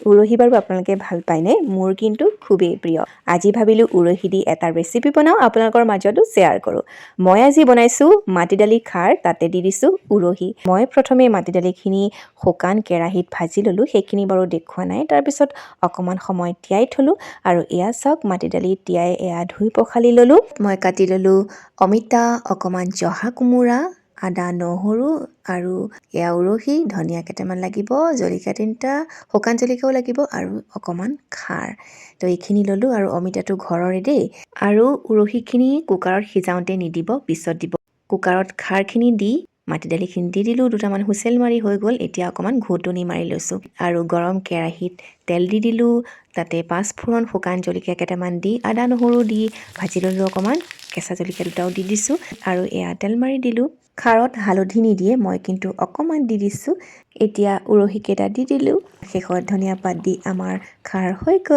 উৰহি বাৰু আপোনালোকে ভাল পায়নে? মোৰ কিন্তু খুবেই প্ৰিয়। আজি ভাবিলোঁ উৰহি দি এটা ৰেচিপি বনাওঁ, আপোনালোকৰ মাজতো শ্বেয়াৰ কৰোঁ। মই আজি বনাইছোঁ মাটি দালি খাৰ, তাতে দি দিছোঁ উৰহি। মই প্ৰথমে মাটি দালিখিনি শুকান কেৰাহীত ভাজি ল'লোঁ, সেইখিনি বাৰু দেখুওৱা নাই। তাৰপিছত অকণমান সময় তিয়াই থ'লোঁ আৰু এয়া চাওক মাটি দালি তিয়াই এয়া ধুই পখালি ল'লোঁ। মই কাটি ল'লোঁ অমিতা, অকণমান জহা কোমোৰা, আদা নহৰু আৰু এয়া উৰহি, ধনিয়া কেইটামান লাগিব, জলকীয়া 3টা, শুকান জলকীয়াও লাগিব আৰু অকণমান খাৰ। তো এইখিনি ল'লোঁ আৰু অমিতাটো ঘৰৰে দেই। আৰু উৰহিখিনি কুকাৰত সিজাওঁতে নিদিব, পিছত দিব। কুকাৰত খাৰখিনি দি মাটি দালিখিনি দি দিলোঁ, 2টামান হুইচেল মাৰি হৈ গ'ল। এতিয়া অকণমান ঘুটনি মাৰি লৈছোঁ আৰু গৰম কেৰাহীত তেল দি দিলোঁ, তাতে 5 ফোৰণ, শুকান জলকীয়া কেইটামান দি আদা নহৰু দি ভাজি ল'লোঁ অকণমান, কেঁচা জলকীয়া 2টাও দি দিছোঁ আৰু এয়া তেল মাৰি দিলোঁ। খাৰত হালধি নিদিয়ে, মই কিন্তু অকণমান দি দিছোঁ। এতিয়া উৰহিকেইটা দি দিলোঁ, শেষত ধনিয়া পাত দি আমাৰ খাৰ হৈ গ'ল।